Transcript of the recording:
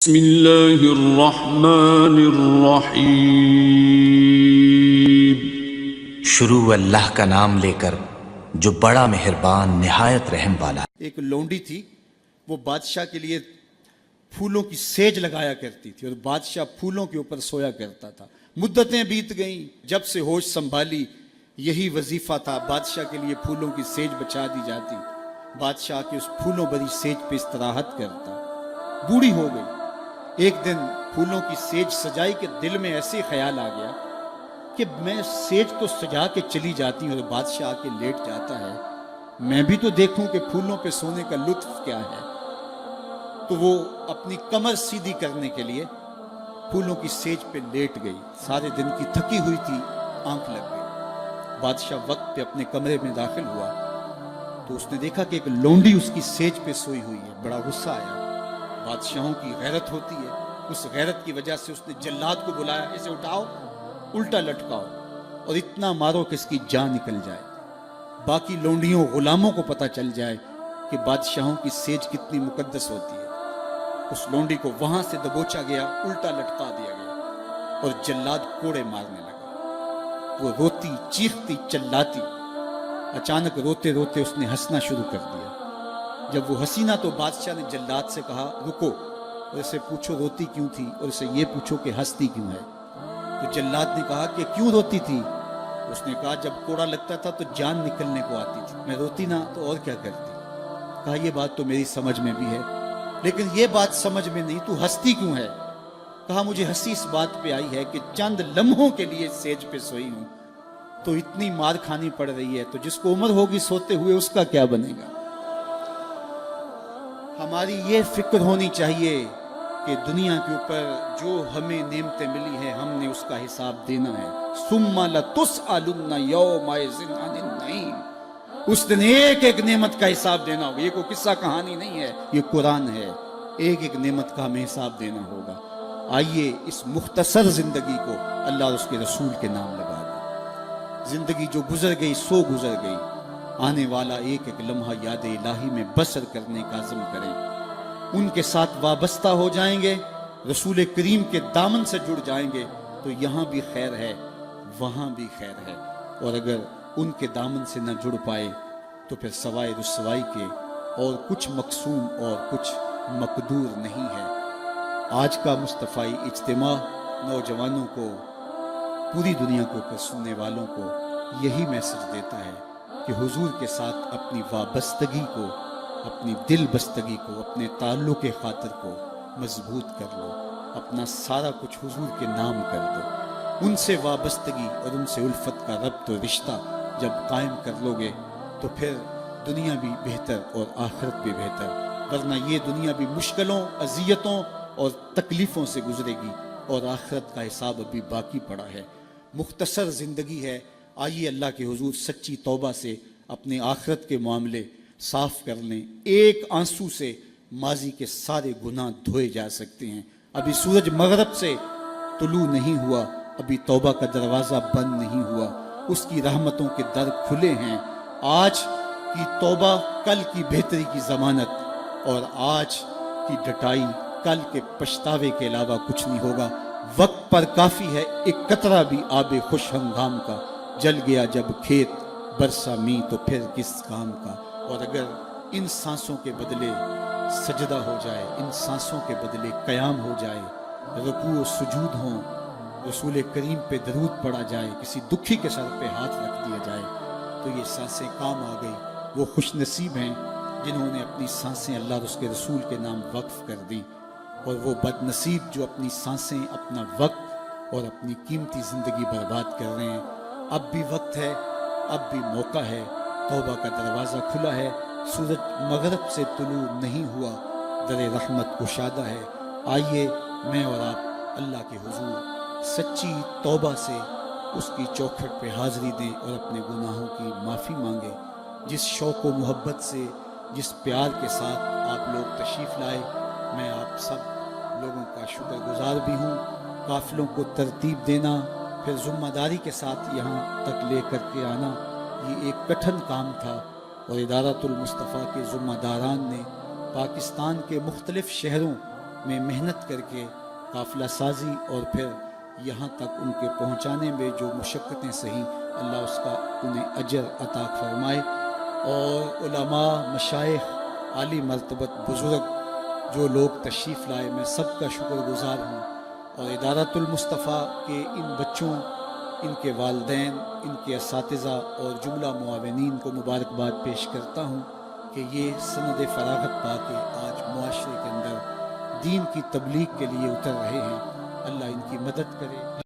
بسم اللہ الرحمن الرحیم۔ شروع اللہ کا نام لے کر جو بڑا مہربان نہایت رحم والا۔ ایک لونڈی تھی، وہ بادشاہ کے لیے پھولوں کی سیج لگایا کرتی تھی اور بادشاہ پھولوں کے اوپر سویا کرتا تھا۔ مدتیں بیت گئیں، جب سے ہوش سنبھالی یہی وظیفہ تھا، بادشاہ کے لیے پھولوں کی سیج بچھا دی جاتی، بادشاہ کے اس پھولوں بھری سیج پہ استراحت کرتا۔ بوڑھی ہو گئی، ایک دن پھولوں کی سیج سجائی کہ دل میں ایسے خیال آ گیا کہ میں سیج تو سجا کے چلی جاتی ہوں اور بادشاہ آ کے لیٹ جاتا ہے، میں بھی تو دیکھوں کہ پھولوں پہ سونے کا لطف کیا ہے۔ تو وہ اپنی کمر سیدھی کرنے کے لیے پھولوں کی سیج پہ لیٹ گئی، سارے دن کی تھکی ہوئی تھی، آنکھ لگ گئی۔ بادشاہ وقت پہ اپنے کمرے میں داخل ہوا تو اس نے دیکھا کہ ایک لونڈی اس کی سیج پہ سوئی ہوئی ہے، بڑا غصہ آیا۔ بادشاہوں کی غیرت ہوتی ہے، اس غیرت کی وجہ سے اس نے جلاد کو بلایا، اسے اٹھاؤ، الٹا لٹکاؤ اور اتنا مارو کہ اس کی جان نکل جائے، باقی لونڈیوں غلاموں کو پتہ چل جائے کہ بادشاہوں کی سیج کتنی مقدس ہوتی ہے۔ اس لونڈی کو وہاں سے دبوچا گیا، الٹا لٹکا دیا گیا اور جلاد کوڑے مارنے لگا۔ وہ روتی چیختی چلاتی، اچانک روتے روتے اس نے ہنسنا شروع کر دیا۔ جب وہ ہنسی نہ تو بادشاہ نے جلاد سے کہا رکو اور اسے پوچھو روتی کیوں تھی اور اسے یہ پوچھو کہ ہنستی کیوں ہے۔ تو جلاد نے کہا کہ کیوں روتی تھی؟ اس نے کہا جب کوڑا لگتا تھا تو جان نکلنے کو آتی تھی، میں روتی نہ تو اور کیا کرتی۔ کہا یہ بات تو میری سمجھ میں بھی ہے، لیکن یہ بات سمجھ میں نہیں، تو ہنستی کیوں ہے؟ کہا مجھے ہنسی اس بات پہ آئی ہے کہ چند لمحوں کے لیے سیج پہ سوئی ہوں تو اتنی مار کھانی پڑ رہی ہے، تو جس کو عمر ہوگی سوتے ہوئے اس کا کیا بنے گا۔ ہماری یہ فکر ہونی چاہیے کہ دنیا کے اوپر جو ہمیں نعمتیں ملی ہیں ہم نے اس کا حساب دینا ہے۔ ثم لتسألن یومئذ عن النعیم، اس دن ایک ایک نعمت کا حساب دینا ہوگا۔ یہ کوئی قصہ کہانی نہیں ہے، یہ قرآن ہے، ایک ایک نعمت کا ہمیں حساب دینا ہوگا۔ آئیے اس مختصر زندگی کو اللہ اور اس کے رسول کے نام لگا دیں۔ زندگی جو گزر گئی سو گزر گئی، آنے والا ایک ایک لمحہ یاد الہی میں بسر کرنے کا عزم کریں، ان کے ساتھ وابستہ ہو جائیں گے، رسول کریم کے دامن سے جڑ جائیں گے تو یہاں بھی خیر ہے وہاں بھی خیر ہے، اور اگر ان کے دامن سے نہ جڑ پائے تو پھر سوائے رسوائی کے اور کچھ مقسوم اور کچھ مقدور نہیں ہے۔ آج کا مصطفی اجتماع نوجوانوں کو، پوری دنیا کو سننے والوں کو یہی میسج دیتا ہے کہ حضور کے ساتھ اپنی وابستگی کو، اپنی دل بستگی کو، اپنے تعلق خاطر کو مضبوط کر لو، اپنا سارا کچھ حضور کے نام کر دو۔ ان سے وابستگی اور ان سے الفت کا ربط و رشتہ جب قائم کر لو گے تو پھر دنیا بھی بہتر اور آخرت بھی بہتر، ورنہ یہ دنیا بھی مشکلوں، اذیتوں اور تکلیفوں سے گزرے گی اور آخرت کا حساب ابھی باقی پڑا ہے۔ مختصر زندگی ہے، آئیے اللہ کے حضور سچی توبہ سے اپنے آخرت کے معاملے صاف کر لیں۔ ایک آنسو سے ماضی کے سارے گناہ دھوئے جا سکتے ہیں۔ ابھی سورج مغرب سے طلوع نہیں ہوا، ابھی توبہ کا دروازہ بند نہیں ہوا، اس کی رحمتوں کے در کھلے ہیں۔ آج کی توبہ کل کی بہتری کی ضمانت، اور آج کی ڈٹائی کل کے پچھتاوے کے علاوہ کچھ نہیں ہوگا۔ وقت پر کافی ہے ایک قطرہ بھی آب خوش ہنگام کا، جل گیا جب کھیت برسا می تو پھر کس کام کا۔ اور اگر ان سانسوں کے بدلے سجدہ ہو جائے، ان سانسوں کے بدلے قیام ہو جائے، رکوع و سجود ہوں، رسول کریم پہ درود پڑا جائے، کسی دکھی کے سر پہ ہاتھ رکھ دیا جائے تو یہ سانسیں کام آ گئی۔ وہ خوش نصیب ہیں جنہوں نے اپنی سانسیں اللہ اور اس کے رسول کے نام وقف کر دیں، اور وہ بد نصیب جو اپنی سانسیں، اپنا وقت اور اپنی قیمتی زندگی برباد کر رہے ہیں۔ اب بھی وقت ہے، اب بھی موقع ہے، توبہ کا دروازہ کھلا ہے، سورج مغرب سے طلوع نہیں ہوا، در رحمت گشادہ ہے۔ آئیے میں اور آپ اللہ کے حضور سچی توبہ سے اس کی چوکھٹ پہ حاضری دیں اور اپنے گناہوں کی معافی مانگیں۔ جس شوق و محبت سے، جس پیار کے ساتھ آپ لوگ تشریف لائے، میں آپ سب لوگوں کا شکر گزار بھی ہوں۔ قافلوں کو ترتیب دینا، پھر ذمہ داری کے ساتھ یہاں تک لے کر کے آنا، یہ ایک کٹھن کام تھا، اور ادارۃ المصطفیٰ کے ذمہ داران نے پاکستان کے مختلف شہروں میں محنت کر کے قافلہ سازی اور پھر یہاں تک ان کے پہنچانے میں جو مشقتیں سہیں، اللہ اس کا انہیں اجر عطا فرمائے۔ اور علماء، مشائخ، عالی مرتبت بزرگ جو لوگ تشریف لائے، میں سب کا شکر گزار ہوں، اور ادارۃ المصطفیٰ کے ان بچوں، ان کے والدین، ان کے اساتذہ اور جملہ معاونین کو مبارکباد پیش کرتا ہوں کہ یہ سند فراغت پا کے آج معاشرے کے اندر دین کی تبلیغ کے لیے اتر رہے ہیں۔ اللہ ان کی مدد کرے۔